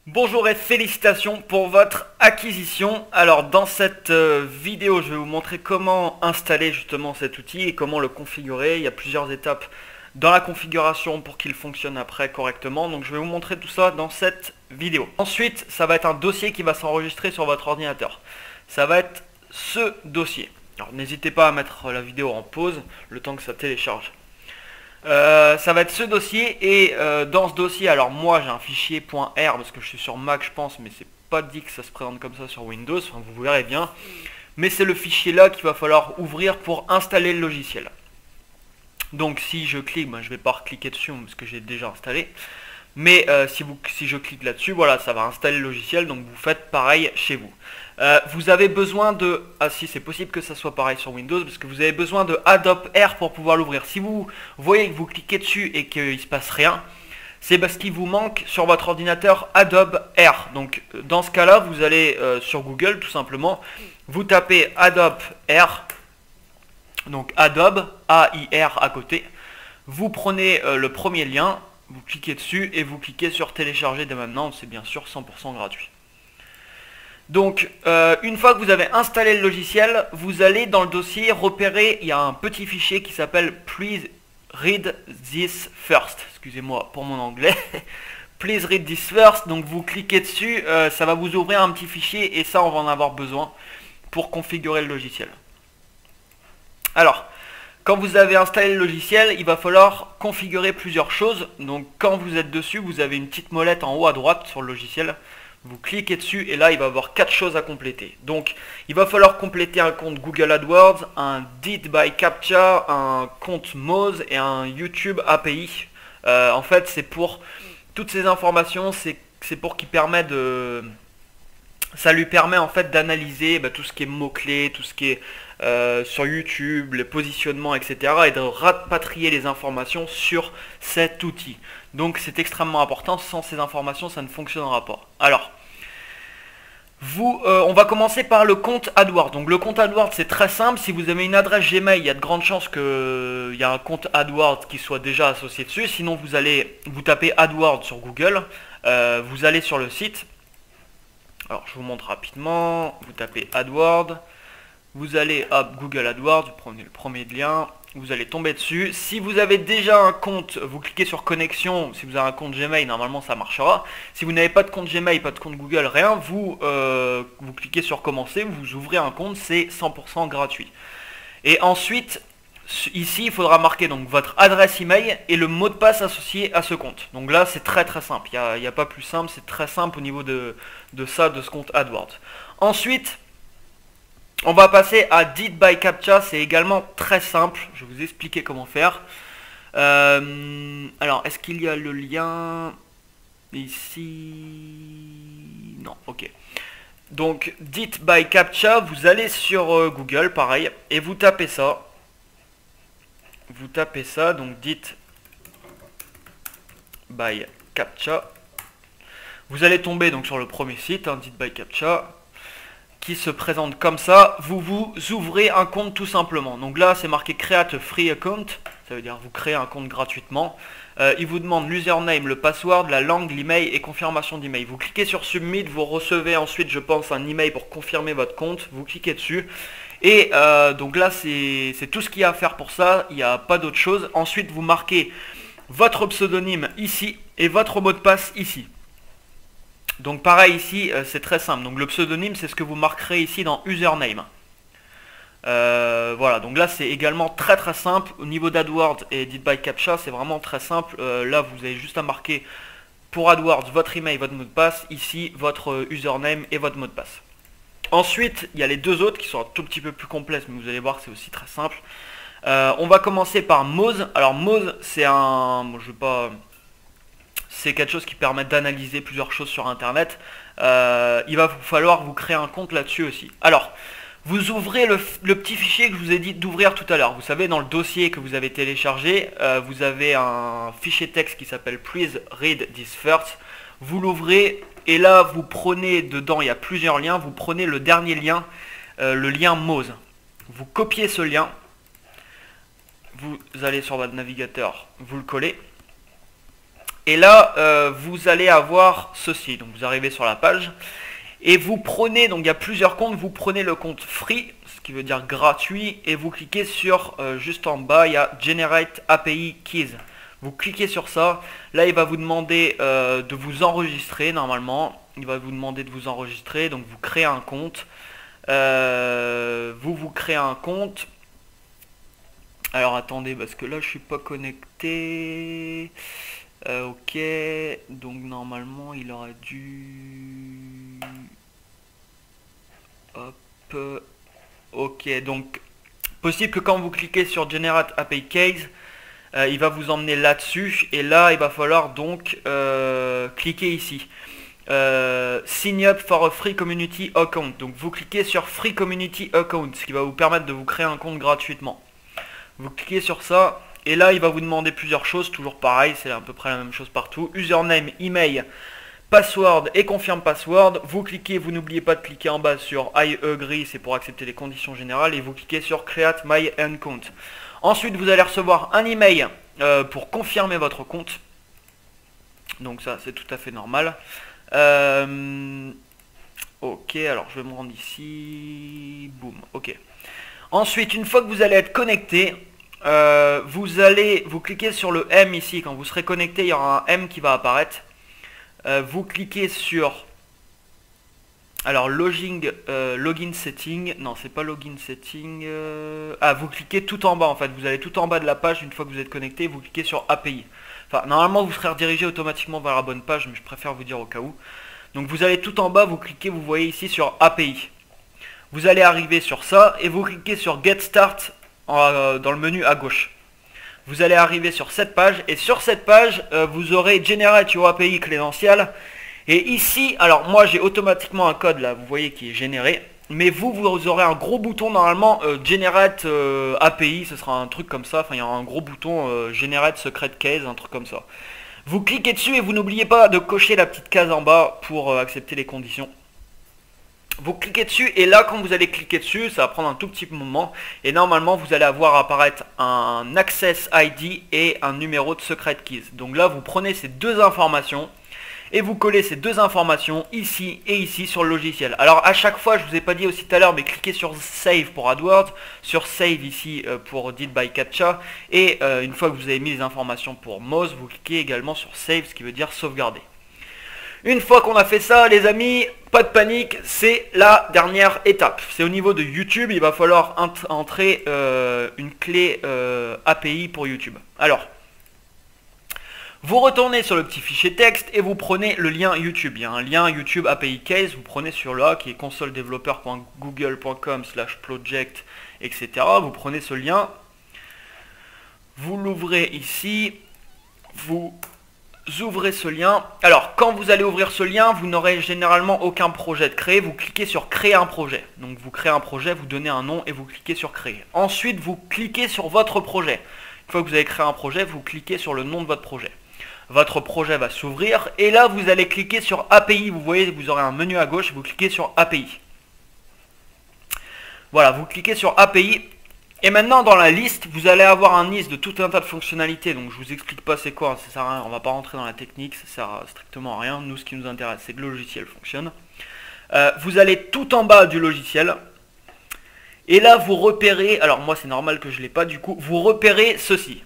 Bonjour et félicitations pour votre acquisition. Alors dans cette vidéo, je vais vous montrer comment installer justement cet outil et comment le configurer. Il y a plusieurs étapes dans la configuration pour qu'il fonctionne après correctement. Donc je vais vous montrer tout ça dans cette vidéo. Ensuite, ça va être un dossier qui va s'enregistrer sur votre ordinateur. Ça va être ce dossier. Alors n'hésitez pas à mettre la vidéo en pause le temps que ça télécharge. Ça va être ce dossier et dans ce dossier, alors moi j'ai un fichier .r parce que je suis sur Mac je pense, mais c'est pas dit que ça se présente comme ça sur Windows, enfin vous verrez bien. Mais c'est le fichier là qu'il va falloir ouvrir pour installer le logiciel. Donc si je clique, je vais pas cliquer dessus parce que j'ai déjà installé. Mais si je clique là-dessus, voilà, ça va installer le logiciel, donc vous faites pareil chez vous. Vous avez besoin de... Ah si, c'est possible que ça soit pareil sur Windows, parce que vous avez besoin de Adobe Air pour pouvoir l'ouvrir. Si vous voyez que vous cliquez dessus et qu'il ne se passe rien, c'est parce qu'il vous manque sur votre ordinateur Adobe Air. Donc dans ce cas-là, vous allez sur Google tout simplement, vous tapez Adobe Air, donc Adobe, A-I-R à côté. Vous prenez le premier lien, vous cliquez dessus et vous cliquez sur télécharger dès maintenant, c'est bien sûr 100% gratuit. Donc une fois que vous avez installé le logiciel, vous allez dans le dossier repérer, il y a un petit fichier qui s'appelle Please read this first. Excusez-moi pour mon anglais. Please read this first, donc vous cliquez dessus, ça va vous ouvrir un petit fichier et ça on va en avoir besoin pour configurer le logiciel. Alors, quand vous avez installé le logiciel, il va falloir configurer plusieurs choses. Donc quand vous êtes dessus, vous avez une petite molette en haut à droite sur le logiciel. Vous cliquez dessus et là il va y avoir 4 choses à compléter. Donc il va falloir compléter un compte Google AdWords, un Did by Captcha, un compte Moz et un YouTube API. En fait c'est pour toutes ces informations, c'est pour qu'il permet de... Ça lui permet en fait d'analyser tout ce qui est mots-clés, tout ce qui est sur YouTube, les positionnements, etc. et de rapatrier les informations sur cet outil. Donc c'est extrêmement important, sans ces informations ça ne fonctionnera pas. Alors, on va commencer par le compte AdWords. Donc le compte AdWords c'est très simple, si vous avez une adresse Gmail, il y a de grandes chances qu'il y a un compte AdWords qui soit déjà associé dessus. Sinon vous tapez AdWords sur Google, vous allez sur le site. Alors je vous montre rapidement, vous tapez AdWords, vous allez à Google AdWords, vous prenez le premier lien, vous allez tomber dessus. Si vous avez déjà un compte, vous cliquez sur connexion, si vous avez un compte Gmail, normalement ça marchera. Si vous n'avez pas de compte Gmail, pas de compte Google, rien, vous cliquez sur commencer, vous ouvrez un compte, c'est 100% gratuit. Et ensuite, ici il faudra marquer donc votre adresse email et le mot de passe associé à ce compte. Donc là c'est très simple, il n'y a pas plus simple, c'est très simple au niveau de ce compte AdWords. Ensuite, on va passer à Did by Captcha, c'est également très simple, je vais vous expliquer comment faire. Alors est-ce qu'il y a le lien ici? Non, ok. Donc Did by Captcha, vous allez sur Google pareil et vous tapez ça. Vous tapez ça, donc Did by Captcha. Vous allez tomber donc sur le premier site, Did by Captcha, qui se présente comme ça. Vous ouvrez un compte tout simplement. Donc là c'est marqué Create a free account, ça veut dire vous créez un compte gratuitement. Il vous demande l'username, le password, la langue, l'email et confirmation d'email. Vous cliquez sur Submit, vous recevez ensuite je pense un email pour confirmer votre compte, vous cliquez dessus. Et donc là c'est tout ce qu'il y a à faire pour ça, il n'y a pas d'autre chose. Ensuite vous marquez votre pseudonyme ici et votre mot de passe ici. Donc pareil ici c'est très simple, donc le pseudonyme c'est ce que vous marquerez ici dans username. Voilà, donc là c'est également très simple. Au niveau d'AdWords et Did by Captcha c'est vraiment très simple. Là vous avez juste à marquer pour AdWords votre email, votre mot de passe, ici votre username et votre mot de passe. Ensuite, il y a les deux autres qui sont un tout petit peu plus complexes, mais vous allez voir que c'est aussi très simple. On va commencer par Moz. Alors Moz, c'est c'est quelque chose qui permet d'analyser plusieurs choses sur Internet. Il va falloir vous créer un compte là-dessus aussi. Alors, vous ouvrez le petit fichier que je vous ai dit d'ouvrir tout à l'heure. Vous savez, dans le dossier que vous avez téléchargé, vous avez un fichier texte qui s'appelle Please read this first. Vous l'ouvrez. Et là, vous prenez dedans, il y a plusieurs liens, vous prenez le dernier lien, le lien Moz. Vous copiez ce lien, vous allez sur votre navigateur, vous le collez. Et là, vous allez avoir ceci. Donc vous arrivez sur la page et vous prenez, donc il y a plusieurs comptes, vous prenez le compte free, ce qui veut dire gratuit, et vous cliquez sur, juste en bas, il y a Generate API Keys. Vous cliquez sur ça, là il va vous demander de vous enregistrer normalement, il va vous demander de vous enregistrer, donc vous créez un compte, vous créez un compte. Alors attendez, parce que là je suis pas connecté. Ok, donc normalement il aurait dû... Hop. Ok, donc possible que quand vous cliquez sur Generate API Keys, il va vous emmener là-dessus. Et là, il va falloir donc cliquer ici. Sign up for a free community account. Donc vous cliquez sur Free Community Account, ce qui va vous permettre de vous créer un compte gratuitement. Vous cliquez sur ça. Et là, il va vous demander plusieurs choses, toujours pareil, c'est à peu près la même chose partout. Username, email, password et confirme password. Vous cliquez, vous n'oubliez pas de cliquer en bas sur I agree, c'est pour accepter les conditions générales. Et vous cliquez sur Create my account. Ensuite, vous allez recevoir un email pour confirmer votre compte. Donc ça, c'est tout à fait normal. Ok, alors je vais me rendre ici. Boum, ok. Ensuite, une fois que vous allez être connecté, vous cliquez sur le M ici. Quand vous serez connecté, il y aura un M qui va apparaître. Vous cliquez sur login setting. Non, c'est pas login setting. Vous cliquez tout en bas en fait. Vous allez tout en bas de la page une fois que vous êtes connecté. Vous cliquez sur API. Enfin, normalement vous serez redirigé automatiquement vers la bonne page, mais je préfère vous dire au cas où. Donc vous allez tout en bas, vous cliquez, vous voyez ici sur API. Vous allez arriver sur ça et vous cliquez sur Get Start dans le menu à gauche. Vous allez arriver sur cette page et sur cette page vous aurez Generate Your API Credential. Et ici, alors moi j'ai automatiquement un code là, vous voyez qui est généré. Mais vous aurez un gros bouton normalement Generate API, ce sera un truc comme ça. Enfin il y aura un gros bouton Generate Secret Case, un truc comme ça. Vous cliquez dessus et vous n'oubliez pas de cocher la petite case en bas pour accepter les conditions. Vous cliquez dessus et là quand vous allez cliquer dessus, ça va prendre un tout petit moment et normalement vous allez avoir apparaître un Access ID et un numéro de Secret Keys. Donc là vous prenez ces deux informations et vous collez ces deux informations ici et ici sur le logiciel. Alors à chaque fois, je vous ai pas dit aussi tout à l'heure, mais cliquez sur Save pour AdWords, sur Save ici pour Did by Captcha et une fois que vous avez mis les informations pour Moz, vous cliquez également sur Save, ce qui veut dire sauvegarder. Une fois qu'on a fait ça, les amis, pas de panique, c'est la dernière étape. C'est au niveau de YouTube, il va falloir entrer une clé API pour YouTube. Alors, vous retournez sur le petit fichier texte et vous prenez le lien YouTube. Il y a un lien YouTube API Case, vous prenez sur là qui est consoledeveloper.google.com/project, etc. Vous prenez ce lien, vous l'ouvrez ici, vous ouvrez ce lien. Alors quand vous allez ouvrir ce lien, vous n'aurez généralement aucun projet de créer. Vous cliquez sur créer un projet. Donc vous créez un projet, vous donnez un nom et vous cliquez sur créer. Ensuite vous cliquez sur votre projet. Une fois que vous avez créé un projet, vous cliquez sur le nom de votre projet. Votre projet va s'ouvrir et là vous allez cliquer sur API. Vous voyez, vous aurez un menu à gauche, vous cliquez sur API. Voilà, vous cliquez sur API. Et maintenant dans la liste, vous allez avoir un liste de tout un tas de fonctionnalités. Donc je vous explique pas c'est quoi, ça sert à rien, on va pas rentrer dans la technique, ça sert strictement à rien. Nous ce qui nous intéresse c'est que le logiciel fonctionne. Vous allez tout en bas du logiciel. Et là vous repérez, alors moi c'est normal que je l'ai pas du coup, vous repérez ceci.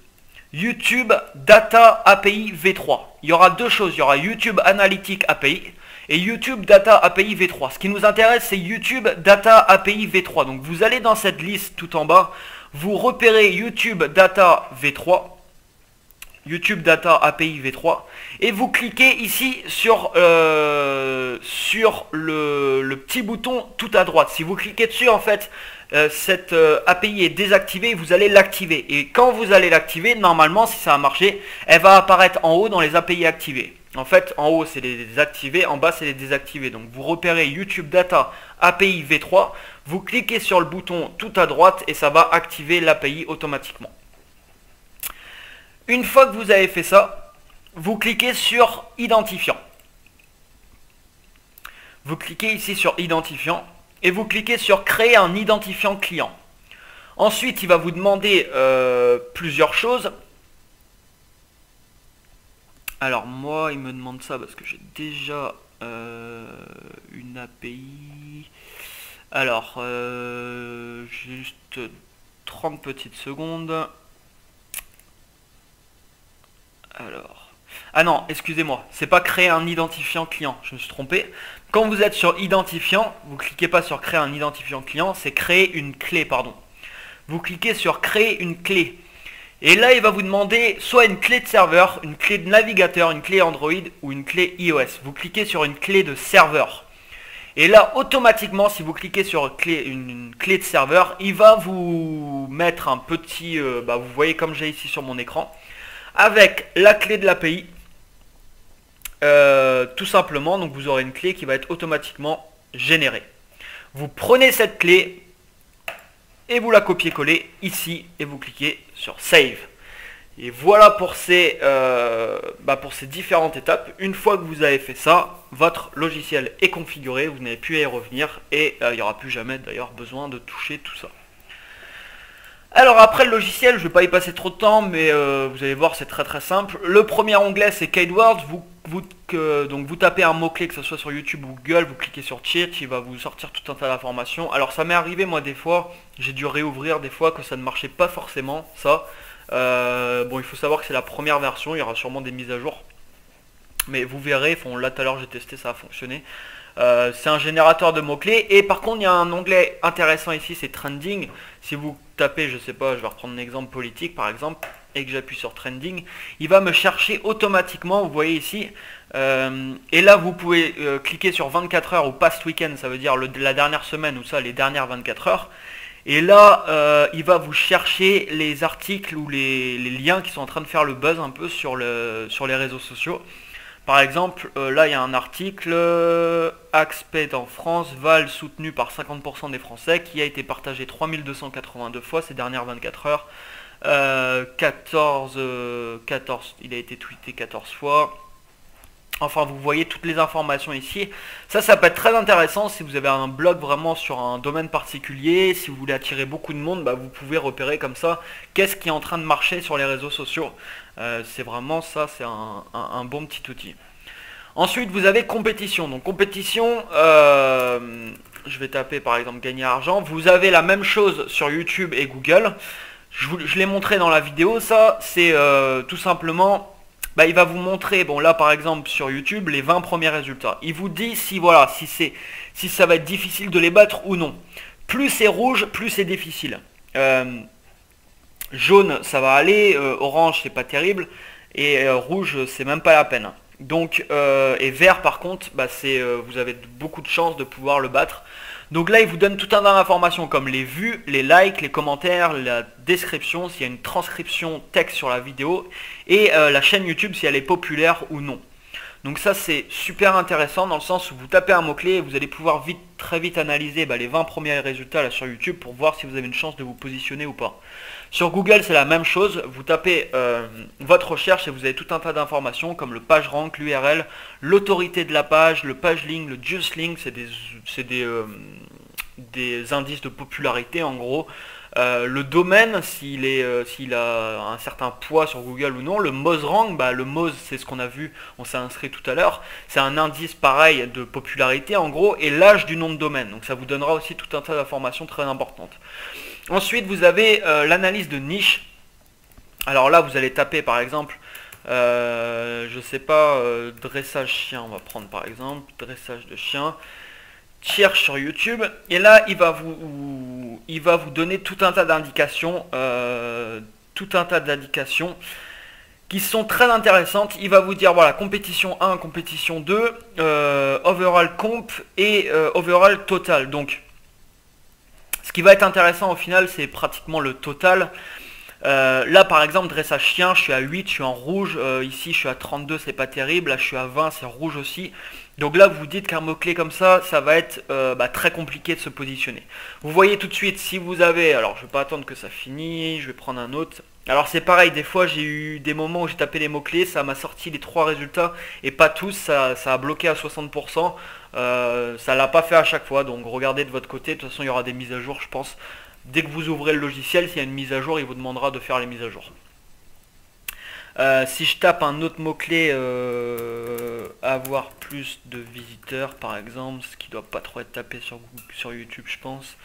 YouTube Data API V3. Il y aura deux choses, il y aura YouTube Analytics API et YouTube Data API V3. Ce qui nous intéresse, c'est YouTube Data API V3. Donc vous allez dans cette liste tout en bas, vous repérez YouTube Data V3, YouTube Data API V3, et vous cliquez ici sur le petit bouton tout à droite. Si vous cliquez dessus, en fait, cette API est désactivée, vous allez l'activer. Et quand vous allez l'activer, normalement, si ça a marché, elle va apparaître en haut dans les API activées. En fait, en haut, c'est les activés, en bas, c'est les désactivés. Donc, vous repérez YouTube Data API V3, vous cliquez sur le bouton tout à droite et ça va activer l'API automatiquement. Une fois que vous avez fait ça, vous cliquez sur Identifiant. Vous cliquez ici sur Identifiant et vous cliquez sur Créer un identifiant client. Ensuite, il va vous demander plusieurs choses. Alors moi, il me demande ça parce que j'ai déjà une API. Alors, juste 30 petites secondes. Alors. Ah non, excusez-moi, c'est pas créer un identifiant client, je me suis trompé. Quand vous êtes sur identifiant, vous cliquez pas sur créer un identifiant client, c'est créer une clé, pardon. Vous cliquez sur créer une clé. Et là, il va vous demander soit une clé de serveur, une clé de navigateur, une clé Android ou une clé iOS. Vous cliquez sur une clé de serveur. Et là, automatiquement, si vous cliquez sur une clé de serveur, il va vous mettre un petit, vous voyez comme j'ai ici sur mon écran, avec la clé de l'API, tout simplement. Donc vous aurez une clé qui va être automatiquement générée. Vous prenez cette clé et vous la copiez-collez ici et vous cliquez sur Save. Et voilà pour ces différentes étapes. Une fois que vous avez fait ça, votre logiciel est configuré, vous n'avez plus à y revenir et il n'y aura plus jamais d'ailleurs besoin de toucher tout ça. Alors après le logiciel, je ne vais pas y passer trop de temps, mais vous allez voir, c'est très simple. Le premier onglet, c'est KeyWords. Donc vous tapez un mot-clé, que ce soit sur YouTube ou Google, vous cliquez sur Search, il va vous sortir tout un tas d'informations. Alors ça m'est arrivé, moi, des fois, j'ai dû réouvrir des fois que ça ne marchait pas forcément, ça. Bon, il faut savoir que c'est la première version, il y aura sûrement des mises à jour. Mais vous verrez, là tout à l'heure j'ai testé, ça a fonctionné. C'est un générateur de mots-clés. Et par contre, il y a un onglet intéressant ici, c'est Trending. Si vous tapez, je sais pas, je vais reprendre un exemple politique par exemple, et que j'appuie sur Trending, il va me chercher automatiquement, vous voyez ici. Et là, vous pouvez cliquer sur 24 heures ou Past Weekend, ça veut dire la dernière semaine ou ça, les dernières 24 heures. Et là, il va vous chercher les articles ou les liens qui sont en train de faire le buzz un peu sur les réseaux sociaux. Par exemple, là il y a un article, Axped en France, Val soutenu par 50% des Français, qui a été partagé 3282 fois ces dernières 24 heures. 14, il a été tweeté 14 fois. Enfin, vous voyez toutes les informations ici. Ça peut être très intéressant si vous avez un blog vraiment sur un domaine particulier. Si vous voulez attirer beaucoup de monde, vous pouvez repérer comme ça qu'est-ce qui est en train de marcher sur les réseaux sociaux. C'est vraiment ça, c'est un bon petit outil. Ensuite, vous avez compétition. Donc compétition, je vais taper par exemple gagner argent. Vous avez la même chose sur YouTube et Google. Je l'ai montré dans la vidéo. Ça, c'est tout simplement... il va vous montrer, bon là par exemple sur YouTube, les 20 premiers résultats. Il vous dit si ça va être difficile de les battre ou non. Plus c'est rouge, plus c'est difficile. Jaune, ça va aller, orange, c'est pas terrible, et rouge, c'est même pas la peine. Donc, et vert par contre, vous avez beaucoup de chances de pouvoir le battre. Donc là, il vous donne tout un tas d'informations comme les vues, les likes, les commentaires, la description, s'il y a une transcription texte sur la vidéo, et la chaîne YouTube, si elle est populaire ou non. Donc ça, c'est super intéressant dans le sens où vous tapez un mot-clé et vous allez pouvoir très vite analyser les 20 premiers résultats là, sur YouTube pour voir si vous avez une chance de vous positionner ou pas. Sur Google, c'est la même chose. Vous tapez votre recherche et vous avez tout un tas d'informations comme le PageRank, l'URL, l'autorité de la page, le PageLink, le JuiceLink, c'est des indices de popularité en gros. Le domaine, s'il a un certain poids sur Google ou non. Le MozRank, le Moz, c'est ce qu'on a vu, on s'est inscrit tout à l'heure. C'est un indice pareil de popularité en gros. Et l'âge du nom de domaine. Donc ça vous donnera aussi tout un tas d'informations très importantes. Ensuite, vous avez l'analyse de niche. Alors là, vous allez taper par exemple, je sais pas, dressage chien, on va prendre par exemple, dressage de chien. Cherche sur YouTube et là il va vous donner tout un tas d'indications, qui sont très intéressantes. Il va vous dire voilà, compétition 1, compétition 2, overall comp et overall total. Donc ce qui va être intéressant au final, c'est pratiquement le total. Là par exemple dressage chien, je suis à 8, je suis en rouge, ici je suis à 32, c'est pas terrible, là je suis à 20, c'est rouge aussi. Donc là vous vous dites qu'un mot-clé comme ça va être très compliqué de se positionner. Vous voyez tout de suite si vous avez, alors je vais pas attendre que ça finisse, je vais prendre un autre. Alors c'est pareil, des fois j'ai eu des moments où j'ai tapé les mots-clés, ça m'a sorti les 3 résultats et pas tous, ça a bloqué à 60%. Ça l'a pas fait à chaque fois, donc regardez de votre côté, de toute façon il y aura des mises à jour je pense. Dès que vous ouvrez le logiciel, s'il y a une mise à jour, il vous demandera de faire les mises à jour. Si je tape un autre mot-clé, avoir plus de visiteurs par exemple, ce qui doit pas trop être tapé sur YouTube je pense.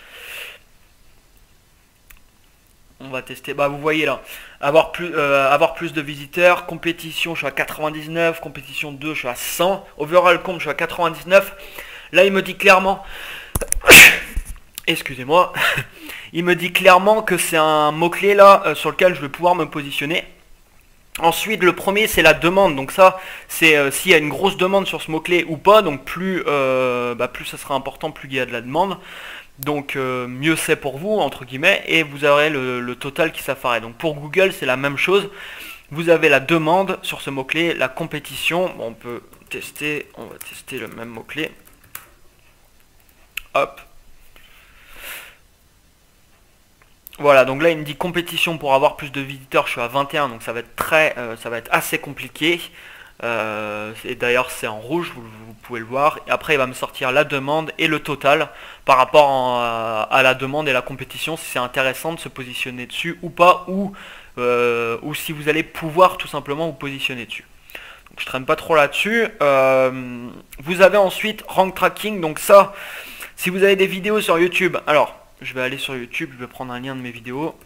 On va tester, bah vous voyez là, avoir plus de visiteurs, compétition je suis à 99, compétition 2 je suis à 100, overall comp je suis à 99. Là il me dit clairement, excusez-moi, il me dit clairement que c'est un mot-clé là sur lequel je vais pouvoir me positionner. Ensuite le premier c'est la demande, donc ça c'est s'il y a une grosse demande sur ce mot-clé ou pas, donc plus ça sera important, plus il y a de la demande. Donc mieux c'est pour vous entre guillemets, et vous aurez le total qui s'apparaît. Donc pour Google c'est la même chose, vous avez la demande sur ce mot-clé, la compétition, bon, on va tester le même mot-clé. Hop. Voilà, donc là il me dit compétition pour avoir plus de visiteurs, je suis à 21, donc ça va être assez compliqué. Et d'ailleurs c'est en rouge, vous pouvez le voir. Et après il va me sortir la demande et le total par rapport à la demande et la compétition, si c'est intéressant de se positionner dessus ou pas, ou si vous allez pouvoir tout simplement vous positionner dessus. Donc je traîne pas trop là-dessus. Vous avez ensuite rank tracking, donc ça, si vous avez des vidéos sur YouTube, alors je vais aller sur YouTube, je vais prendre un lien de mes vidéos.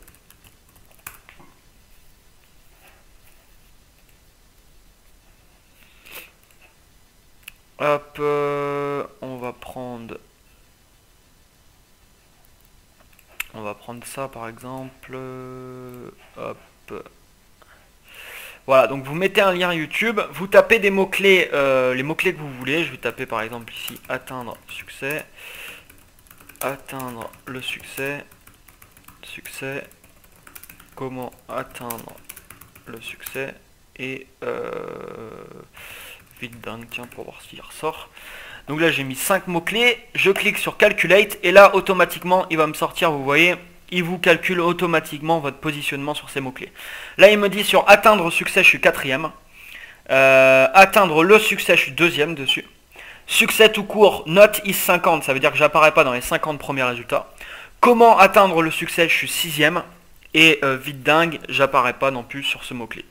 Hop, on va prendre ça par exemple. Hop. Voilà, donc vous mettez un lien YouTube, vous tapez des mots-clés, les mots-clés que vous voulez. Je vais taper par exemple ici atteindre succès, atteindre le succès, comment atteindre le succès, et vite dingue, tiens, pour voir s'il ressort. Donc là j'ai mis 5 mots-clés, je clique sur Calculate, et là automatiquement il va me sortir, vous voyez, il vous calcule automatiquement votre positionnement sur ces mots-clés. Là il me dit sur atteindre succès je suis 4ème, atteindre le succès je suis 2ème dessus, succès tout court, note is 50, ça veut dire que j'apparais pas dans les 50 premiers résultats. Comment atteindre le succès je suis 6ème, et vite dingue, j'apparais pas non plus sur ce mot-clé.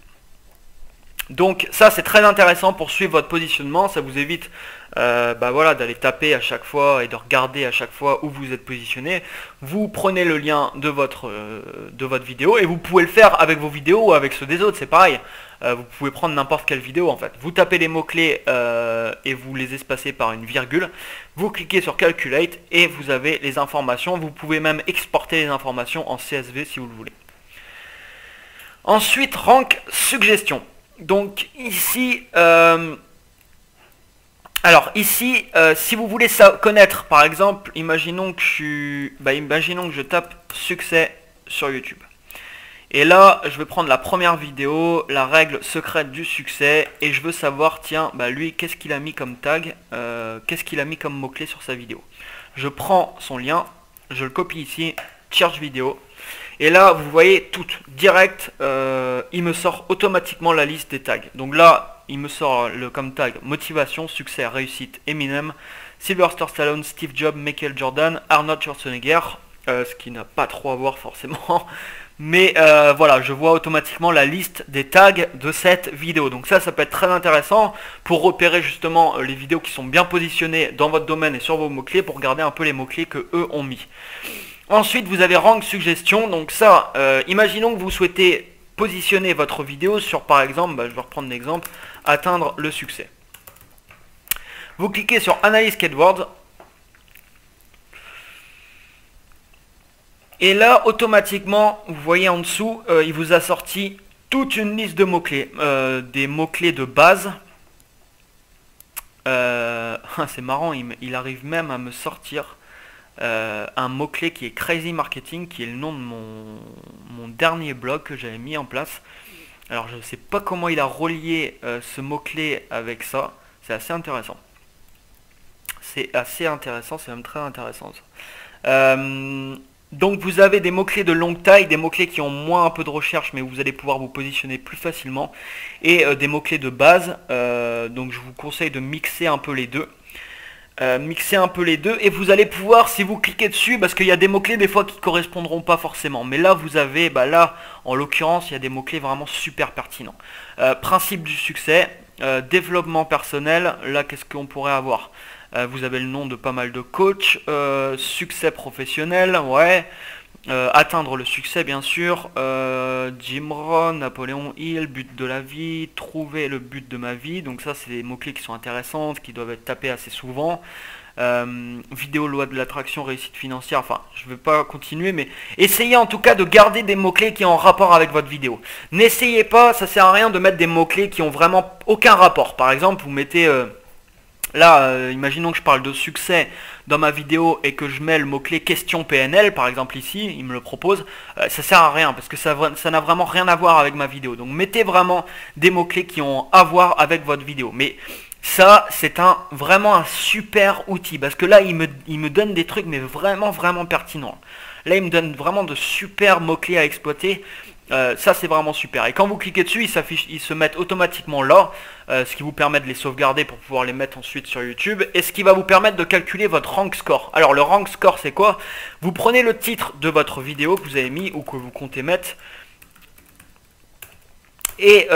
Donc ça c'est très intéressant pour suivre votre positionnement, ça vous évite voilà, d'aller taper à chaque fois et de regarder à chaque fois où vous êtes positionné. Vous prenez le lien de votre vidéo, et vous pouvez le faire avec vos vidéos ou avec ceux des autres, c'est pareil. Vous pouvez prendre n'importe quelle vidéo en fait. Vous tapez les mots-clés et vous les espacez par une virgule. Vous cliquez sur Calculate et vous avez les informations. Vous pouvez même exporter les informations en CSV si vous le voulez. Ensuite, rank suggestion. Donc ici, si vous voulez connaître, par exemple, imaginons que je tape succès sur YouTube. Et là, je vais prendre la première vidéo, la règle secrète du succès, et je veux savoir, tiens, lui, qu'est-ce qu'il a mis comme tag, qu'est-ce qu'il a mis comme mot-clé sur sa vidéo. Je prends son lien, je le copie ici, cherche vidéo. Et là, vous voyez, tout direct, il me sort automatiquement la liste des tags. Donc là, il me sort comme tag motivation, succès, réussite, Eminem, Sylvester Stallone, Steve Jobs, Michael Jordan, Arnold Schwarzenegger, ce qui n'a pas trop à voir forcément. Mais voilà, je vois automatiquement la liste des tags de cette vidéo. Donc ça peut être très intéressant pour repérer justement les vidéos qui sont bien positionnées dans votre domaine et sur vos mots-clés, pour regarder un peu les mots-clés que eux ont mis. Ensuite, vous avez rank suggestion. Donc ça, imaginons que vous souhaitez positionner votre vidéo sur, par exemple, je vais reprendre l'exemple, atteindre le succès. Vous cliquez sur Analyse Keywords. Et là, automatiquement, vous voyez en dessous, il vous a sorti toute une liste de mots-clés. Des mots-clés de base. C'est marrant, il arrive même à me sortir un mot-clé qui est Crazy Marketing, qui est le nom de mon dernier blog que j'avais mis en place. Alors je ne sais pas comment il a relié ce mot-clé avec ça. C'est assez intéressant. C'est même très intéressant ça. Donc vous avez des mots-clés de longue taille, des mots-clés qui ont moins un peu de recherche, mais vous allez pouvoir vous positionner plus facilement, et des mots-clés de base. Donc je vous conseille de mixer un peu les deux. mixer un peu les deux et vous allez pouvoir, si vous cliquez dessus, parce qu'il y a des mots-clés des fois qui correspondront pas forcément, mais là vous avez, là en l'occurrence il y a des mots-clés vraiment super pertinents. Principe du succès, développement personnel, là qu'est-ce qu'on pourrait avoir? Vous avez le nom de pas mal de coachs, succès professionnel, ouais. Atteindre le succès bien sûr, Jim Rohn, Napoléon Hill, but de la vie, trouver le but de ma vie, donc ça c'est des mots-clés qui sont intéressantes, qui doivent être tapés assez souvent. Vidéo loi de l'attraction, réussite financière, enfin je vais pas continuer, mais essayez en tout cas de garder des mots-clés qui ont rapport avec votre vidéo. N'essayez pas, ça sert à rien de mettre des mots-clés qui ont vraiment aucun rapport. Par exemple vous mettez... Là, imaginons que je parle de succès dans ma vidéo et que je mets le mot-clé question PNL, par exemple ici, il me le propose, ça sert à rien parce que ça n'a vraiment rien à voir avec ma vidéo. Donc mettez vraiment des mots-clés qui ont à voir avec votre vidéo. Mais ça, c'est vraiment un super outil parce que là, il me donne des trucs mais vraiment pertinents. Là, il me donne vraiment de super mots-clés à exploiter. Ça c'est vraiment super, et quand vous cliquez dessus ils se mettent automatiquement là, ce qui vous permet de les sauvegarder pour pouvoir les mettre ensuite sur YouTube, et ce qui va vous permettre de calculer votre rank score. Alors le rank score c'est quoi? Vous prenez le titre de votre vidéo que vous avez mis ou que vous comptez mettre, et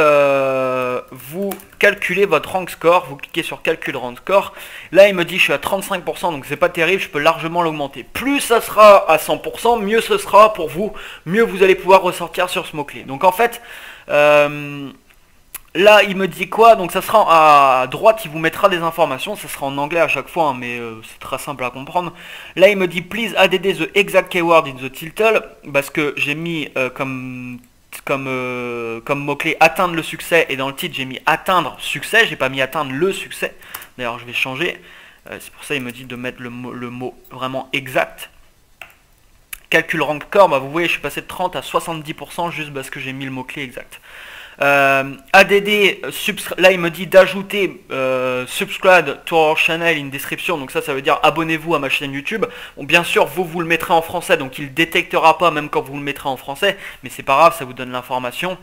vous calculez votre rank score, vous cliquez sur calcul rank score, là il me dit je suis à 35%, donc c'est pas terrible, je peux largement l'augmenter. Plus ça sera à 100%, mieux ce sera pour vous, mieux vous allez pouvoir ressortir sur ce mot-clé. Donc en fait, là il me dit quoi? Donc ça sera à droite, il vous mettra des informations, ça sera en anglais à chaque fois, hein, mais c'est très simple à comprendre. Là il me dit please add the exact keyword in the title, parce que j'ai mis comme mot-clé atteindre le succès, et dans le titre j'ai mis atteindre succès, j'ai pas mis atteindre le succès. D'ailleurs je vais changer, c'est pour ça il me dit de mettre le mot vraiment exact. Calcul rank score, vous voyez je suis passé de 30 à 70% juste parce que j'ai mis le mot-clé exact. ADD, là il me dit d'ajouter subscribe to our channel in description, donc ça veut dire abonnez-vous à ma chaîne YouTube. Bon, bien sûr vous le mettrez en français, donc il détectera pas même quand vous le mettrez en français, mais c'est pas grave, ça vous donne l'information.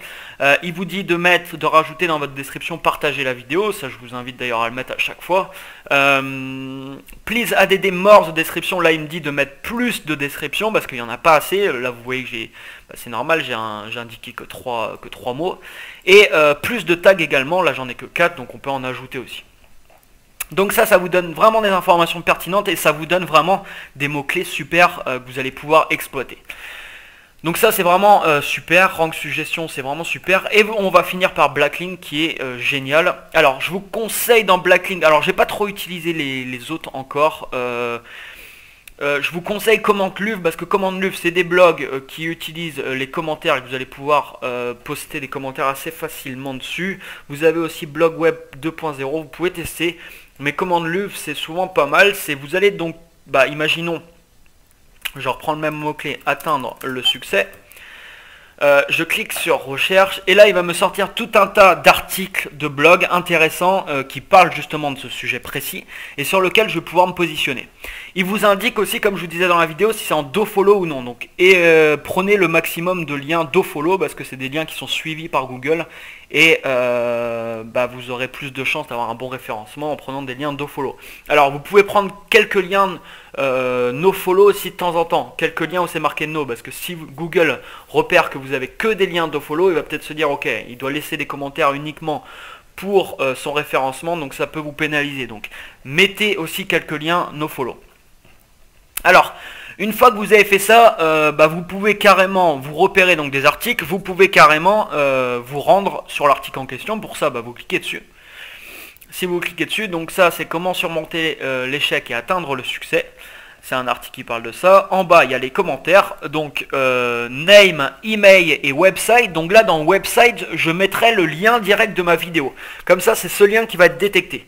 Il vous dit de rajouter dans votre description partager la vidéo, ça je vous invite d'ailleurs à le mettre à chaque fois. Please add more the description, là il me dit de mettre plus de description parce qu'il n'y en a pas assez. Là vous voyez que j'ai, c'est normal, j'ai indiqué que 3 mots. Et plus de tags également, là j'en ai que 4, donc on peut en ajouter aussi. Donc ça vous donne vraiment des informations pertinentes et ça vous donne vraiment des mots-clés super que vous allez pouvoir exploiter. Donc ça c'est vraiment super, rank suggestion c'est vraiment super, et on va finir par Blacklink qui est génial. Alors je vous conseille dans Blacklink, alors j'ai pas trop utilisé les autres encore, je vous conseille Commentluv parce que Commentluv c'est des blogs qui utilisent les commentaires et que vous allez pouvoir poster des commentaires assez facilement dessus. Vous avez aussi Blog Web 2.0, vous pouvez tester, mais Commentluv c'est souvent pas mal. C'est vous allez donc, imaginons, je reprends le même mot-clé, atteindre le succès. Je clique sur recherche et là il va me sortir tout un tas d'articles de blogs intéressants qui parlent justement de ce sujet précis et sur lequel je vais pouvoir me positionner. Il vous indique aussi, comme je vous disais dans la vidéo, si c'est en dofollow ou non. Donc, prenez le maximum de liens dofollow parce que c'est des liens qui sont suivis par Google et vous aurez plus de chances d'avoir un bon référencement en prenant des liens dofollow. Alors vous pouvez prendre quelques liens nofollow aussi de temps en temps, quelques liens où c'est marqué no, parce que si Google repère que vous avez que des liens dofollow, il va peut-être se dire ok, il doit laisser des commentaires uniquement pour son référencement, donc ça peut vous pénaliser. Donc mettez aussi quelques liens nofollow. Alors, une fois que vous avez fait ça, vous pouvez carrément vous repérer donc des articles, vous pouvez carrément vous rendre sur l'article en question. Pour ça, vous cliquez dessus. Si vous cliquez dessus, donc ça c'est comment surmonter l'échec et atteindre le succès. C'est un article qui parle de ça. En bas, il y a les commentaires. Donc, name, email et website. Donc là, dans website, je mettrai le lien direct de ma vidéo. Comme ça, c'est ce lien qui va être détecté.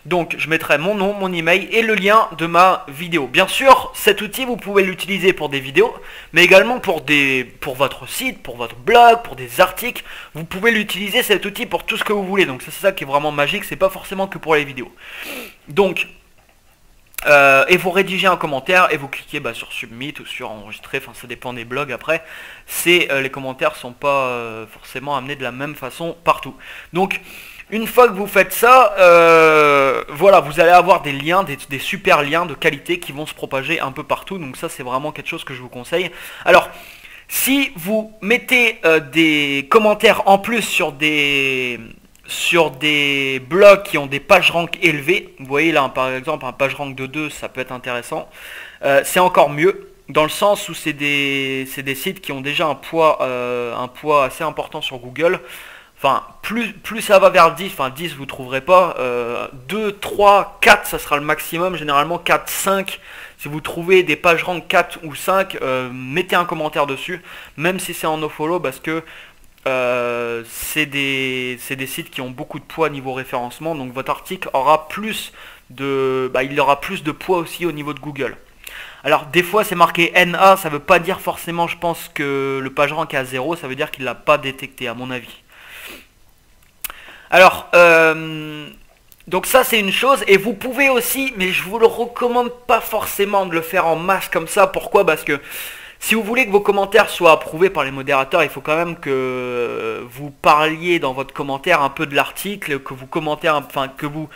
Donc, je mettrai mon nom, mon email et le lien de ma vidéo. Bien sûr, cet outil, vous pouvez l'utiliser pour des vidéos, mais également pour votre site, pour votre blog, pour des articles. Vous pouvez l'utiliser, cet outil, pour tout ce que vous voulez. Donc, c'est ça qui est vraiment magique. C'est pas forcément que pour les vidéos. Donc, et vous rédigez un commentaire et vous cliquez sur submit ou sur enregistrer, enfin ça dépend des blogs après. Les commentaires sont pas forcément amenés de la même façon partout. Donc Une fois que vous faites ça, voilà, vous allez avoir des liens, des super liens de qualité qui vont se propager un peu partout. Donc ça, c'est vraiment quelque chose que je vous conseille. Alors, si vous mettez des commentaires en plus sur des blogs qui ont des page rank élevés, vous voyez là par exemple un page rank de 2, ça peut être intéressant, c'est encore mieux. Dans le sens où c'est des sites qui ont déjà un poids assez important sur Google. Enfin, plus ça va vers 10, enfin 10 vous trouverez pas, 2, 3, 4 ça sera le maximum, généralement 4, 5, si vous trouvez des pages rank 4 ou 5, mettez un commentaire dessus, même si c'est en nofollow, parce que c'est des sites qui ont beaucoup de poids niveau référencement, donc votre article aura il aura plus de poids aussi au niveau de Google. Alors des fois c'est marqué NA, ça veut pas dire forcément, je pense, que le page rank est à 0, ça veut dire qu'il l'a pas détecté à mon avis. Alors, donc ça c'est une chose, et vous pouvez aussi, mais je vous le recommande pas forcément de le faire en masse comme ça. Pourquoi? Parce que si vous voulez que vos commentaires soient approuvés par les modérateurs, il faut quand même que vous parliez dans votre commentaire un peu de l'article, que vous commentez, enfin que vous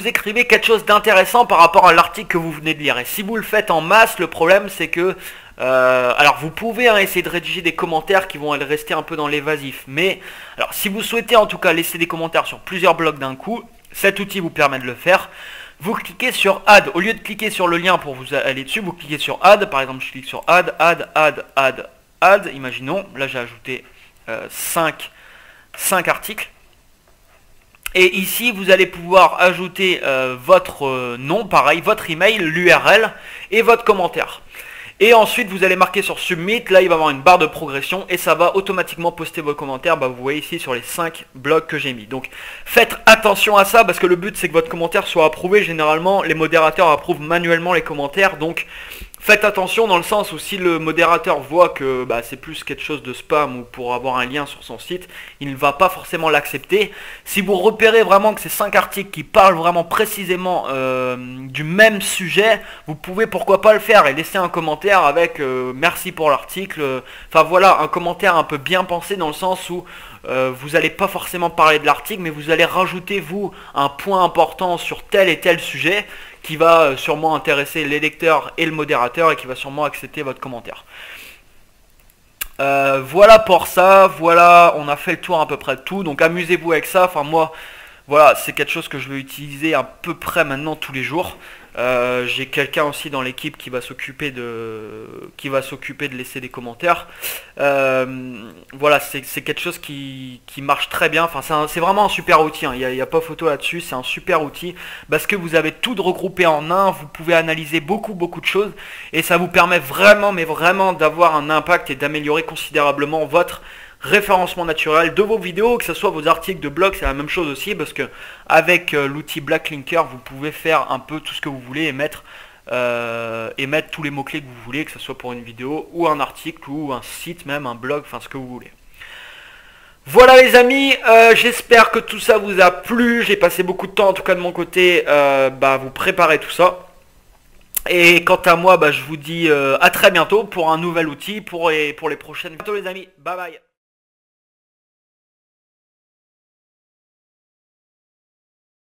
écrivez quelque chose d'intéressant par rapport à l'article que vous venez de lire. Et si vous le faites en masse, le problème c'est que alors vous pouvez essayer de rédiger des commentaires qui vont rester un peu dans l'évasif, mais alors si vous souhaitez en tout cas laisser des commentaires sur plusieurs blogs d'un coup, cet outil vous permet de le faire. Vous cliquez sur Add, au lieu de cliquer sur le lien pour vous aller dessus, vous cliquez sur Add. Par exemple je clique sur Add, imaginons, là j'ai ajouté 5 articles. Et ici, vous allez pouvoir ajouter votre nom, pareil, votre email, l'URL et votre commentaire. Et ensuite, vous allez marquer sur Submit. Là, il va y avoir une barre de progression et ça va automatiquement poster vos commentaires. Vous voyez ici sur les 5 blogs que j'ai mis. Donc, faites attention à ça parce que le but, c'est que votre commentaire soit approuvé. Généralement, les modérateurs approuvent manuellement les commentaires. Donc, faites attention dans le sens où si le modérateur voit que c'est plus quelque chose de spam ou pour avoir un lien sur son site, il ne va pas forcément l'accepter. Si vous repérez vraiment que c'est 5 articles qui parlent vraiment précisément du même sujet, vous pouvez pourquoi pas le faire et laisser un commentaire avec merci pour l'article. Enfin voilà, un commentaire un peu bien pensé dans le sens où vous n'allez pas forcément parler de l'article, mais vous allez rajouter vous un point important sur tel et tel sujet qui va sûrement intéresser les lecteurs et le modérateur et qui va sûrement accepter votre commentaire. Voilà pour ça, voilà, on a fait le tour à peu près de tout, donc amusez-vous avec ça. Enfin moi, voilà, c'est quelque chose que je vais utiliser à peu près maintenant tous les jours. J'ai quelqu'un aussi dans l'équipe qui va s'occuper de laisser des commentaires. Voilà, c'est quelque chose qui marche très bien. Enfin, c'est vraiment un super outil, hein. Il n'y a pas photo là-dessus. C'est un super outil parce que vous avez tout regroupé en un. Vous pouvez analyser beaucoup de choses et ça vous permet vraiment, mais vraiment d'avoir un impact et d'améliorer considérablement votre référencement naturel de vos vidéos, que ce soit vos articles de blog. C'est la même chose aussi parce que avec l'outil Backlinker vous pouvez faire un peu tout ce que vous voulez et mettre tous les mots-clés que vous voulez, que ce soit pour une vidéo ou un article ou un site, même un blog, enfin ce que vous voulez. Voilà les amis, j'espère que tout ça vous a plu. J'ai passé beaucoup de temps en tout cas de mon côté vous préparer tout ça. Et quant à moi, je vous dis à très bientôt pour un nouvel outil pour les prochaines vidéos les amis. Bye bye.